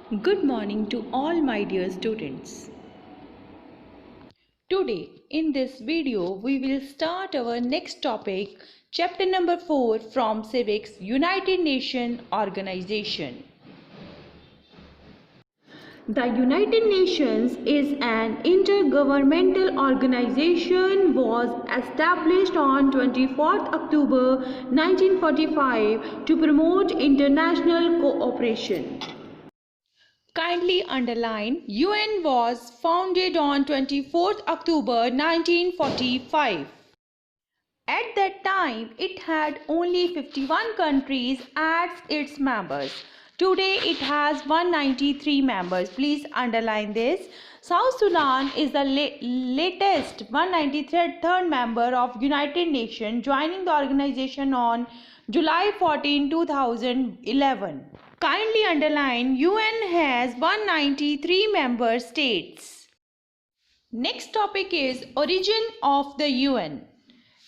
Good morning to all my dear students. Today in this video we will start our next topic, chapter number 4 from Civics, United Nations Organization. The United Nations is an intergovernmental organization was established on 24th October 1945 to promote international cooperation. Kindly underline, UN was founded on 24th October 1945. At that time, it had only 51 countries as its members. Today, it has 193 members. Please underline this. South Sudan is the latest 193rd member of United Nations, joining the organization on July 14, 2011. Kindly underline, UN has 193 member states. Next topic is origin of the UN.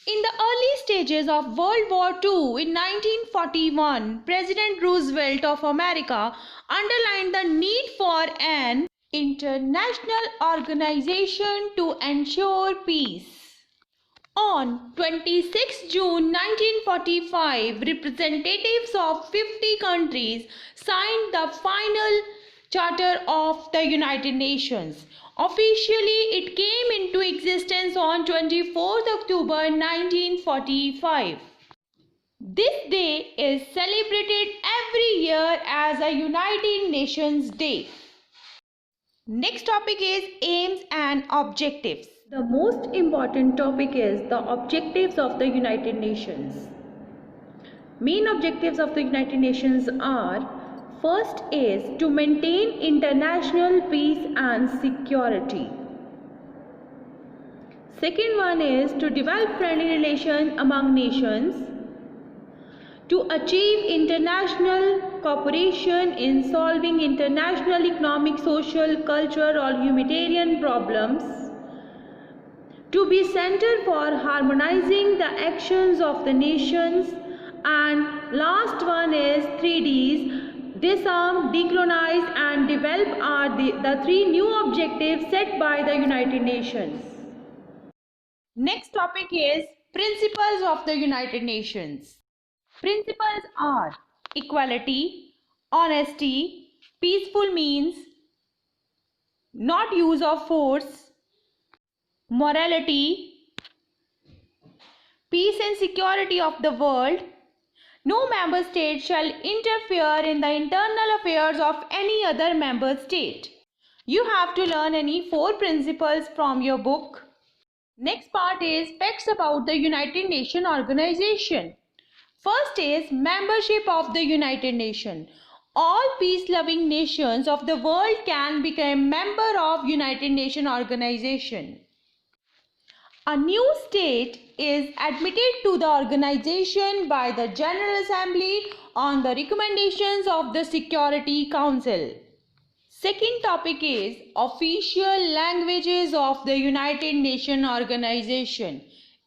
In the early stages of World War II in 1941, President Roosevelt of America underlined the need for an international organization to ensure peace. On 26 June 1945, representatives of 50 countries signed the final Charter of the United Nations. Officially, it came into existence on 24th October 1945. This day is celebrated every year as a United Nations Day. Next topic is aims and objectives. The most important topic is the objectives of the United Nations. Main objectives of the United Nations are: first is to maintain international peace and security. Second one is to develop friendly relations among nations, to achieve international cooperation in solving international economic, social, cultural or humanitarian problems, to be center for harmonizing the actions of the nations, and last one is 3Ds, disarm, decolonize and develop are the three new objectives set by the United Nations. Next topic is principles of the United Nations. Principles are equality, honesty, peaceful means, not use of force, morality, peace and security of the world. No member state shall interfere in the internal affairs of any other member state. You have to learn any 4 principles from your book. Next part is facts about the United Nations organization. First is membership of the United Nations. All peace-loving nations of the world can become member of United Nations organization. A new state is admitted to the organization by the General Assembly on the recommendations of the Security Council. Second topic is official languages of the United Nations organization.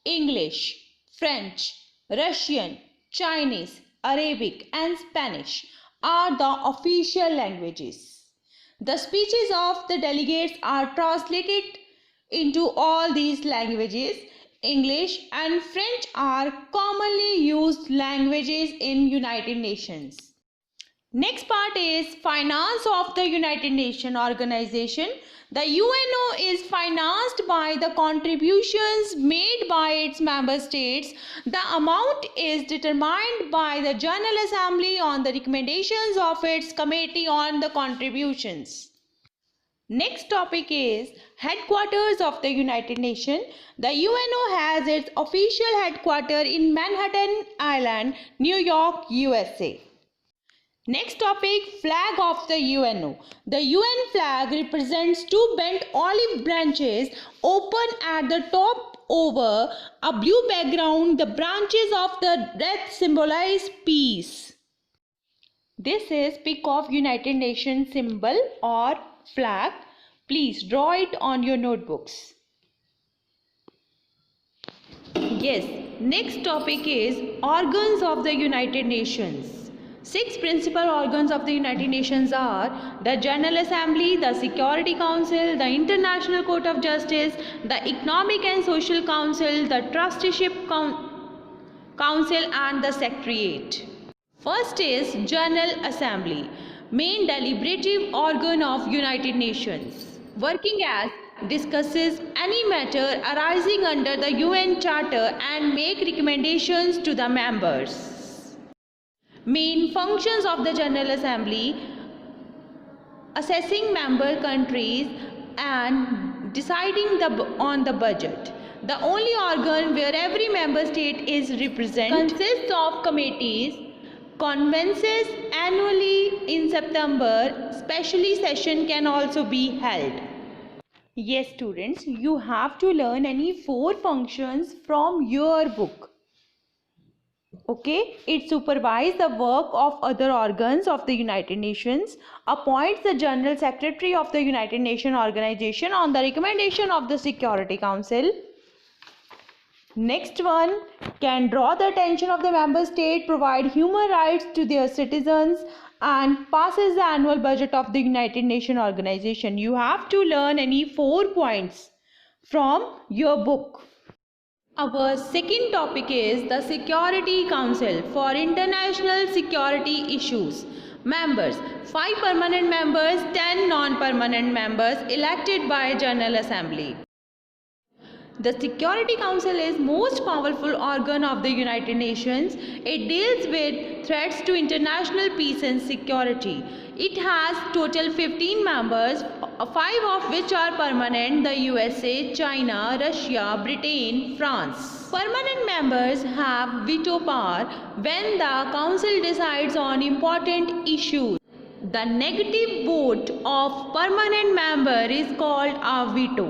English, French, Russian, Chinese, Arabic and Spanish are the official languages. The speeches of the delegates are translated into all these languages. English and French are commonly used languages in United Nations. Next part is finance of the United Nations organization. The UNO is financed by the contributions made by its member states. The amount is determined by the General Assembly on the recommendations of its Committee on the Contributions. Next topic is headquarters of the United Nations. The UNO has its official headquarters in Manhattan Island, New York, USA. Next topic, flag of the UNO. The UN flag represents 2 bent olive branches open at the top over a blue background. The branches of the wreath symbolize peace. This is pic of United Nations symbol or flag. Please draw it on your notebooks. Yes, next topic is organs of the United Nations. Six principal organs of the United Nations are the General Assembly, the Security Council, the International Court of Justice, the Economic and Social Council, the Trusteeship Council and the Secretariat. First is General Assembly, main deliberative organ of United Nations, working as discusses any matter arising under the UN Charter and make recommendations to the members. Main functions of the General Assembly: assessing member countries and deciding on the budget. The only organ where every member state is represented consists of committees, conferences annually in September. Specially session can also be held. Yes students, you have to learn any 4 functions from your book. Okay, it supervises the work of other organs of the United Nations, appoints the General Secretary of the United Nations Organization on the recommendation of the Security Council. Next one, can draw the attention of the member state, provide human rights to their citizens, and passes the annual budget of the United Nations Organization. You have to learn any 4 points from your book. Our second topic is the Security Council for international security issues. Members: 5 permanent members, 10 non-permanent members elected by General Assembly. The Security Council is most powerful organ of the United Nations. It deals with threats to international peace and security. It has total 15 members, 5 of which are permanent: the USA, China, Russia, Britain, France. Permanent members have veto power when the Council decides on important issues. The negative vote of permanent member is called a veto.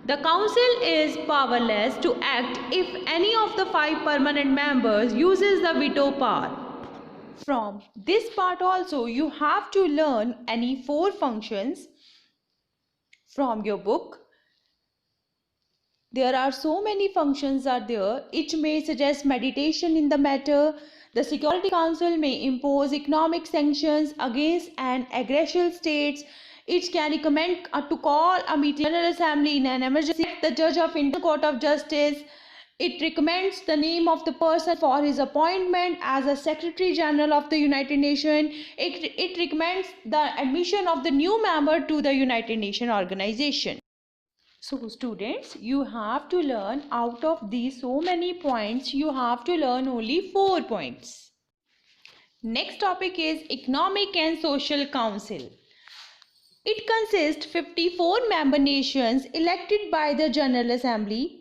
The Council is powerless to act if any of the 5 permanent members uses the veto power. From this part also you have to learn any 4 functions from your book. There are so many functions are there. It may suggest meditation in the matter. The Security Council may impose economic sanctions against an aggressive states. It can recommend to call a meeting of the General Assembly in an emergency. The Judge of International Court of Justice. It recommends the name of the person for his appointment as a Secretary General of the United Nations. It recommends the admission of the new member to the United Nations Organization. So students, you have to learn out of these so many points, you have to learn only 4 points. Next topic is Economic and Social Council. It consists 54 member nations elected by the General Assembly.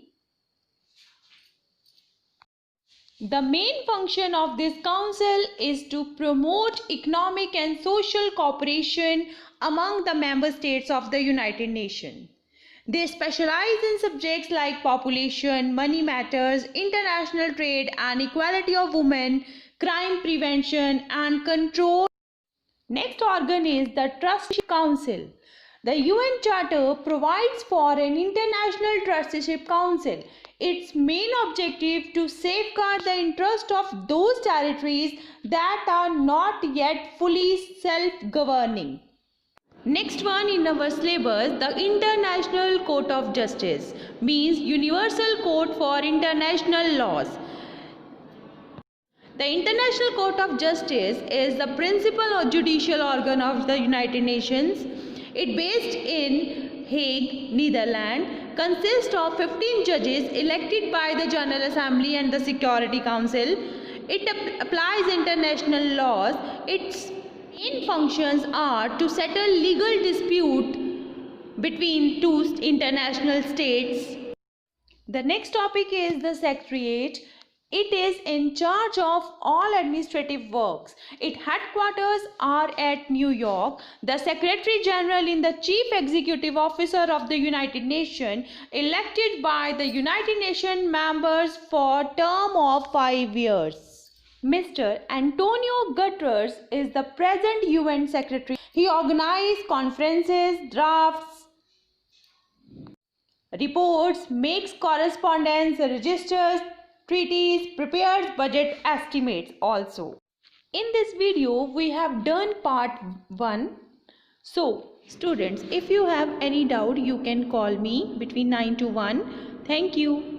The main function of this council is to promote economic and social cooperation among the member states of the United Nations. They specialize in subjects like population, money matters, international trade and equality of women, crime prevention and control. Next organ is the Trusteeship Council. The UN Charter provides for an international trusteeship council. Its main objective to safeguard the interest of those territories that are not yet fully self-governing. Next one in our syllabus, the International Court of Justice, means Universal Court for International Laws. The International Court of Justice is the principal or judicial organ of the United Nations. It based in Hague, Netherlands, consists of 15 judges elected by the General Assembly and the Security Council. It applies international laws. Its main functions are to settle legal dispute between 2 international states. The next topic is the Secretariat. It is in charge of all administrative works. Its headquarters are at New York. The Secretary General is the Chief Executive Officer of the United Nations, elected by the United Nations members for a term of 5 years. Mr. Antonio Guterres is the present UN Secretary. He organizes conferences, drafts reports, makes correspondence, registers treaties, prepares budget estimates also. In this video, we have done part 1. So, students, if you have any doubt, you can call me between 9 to 1. Thank you.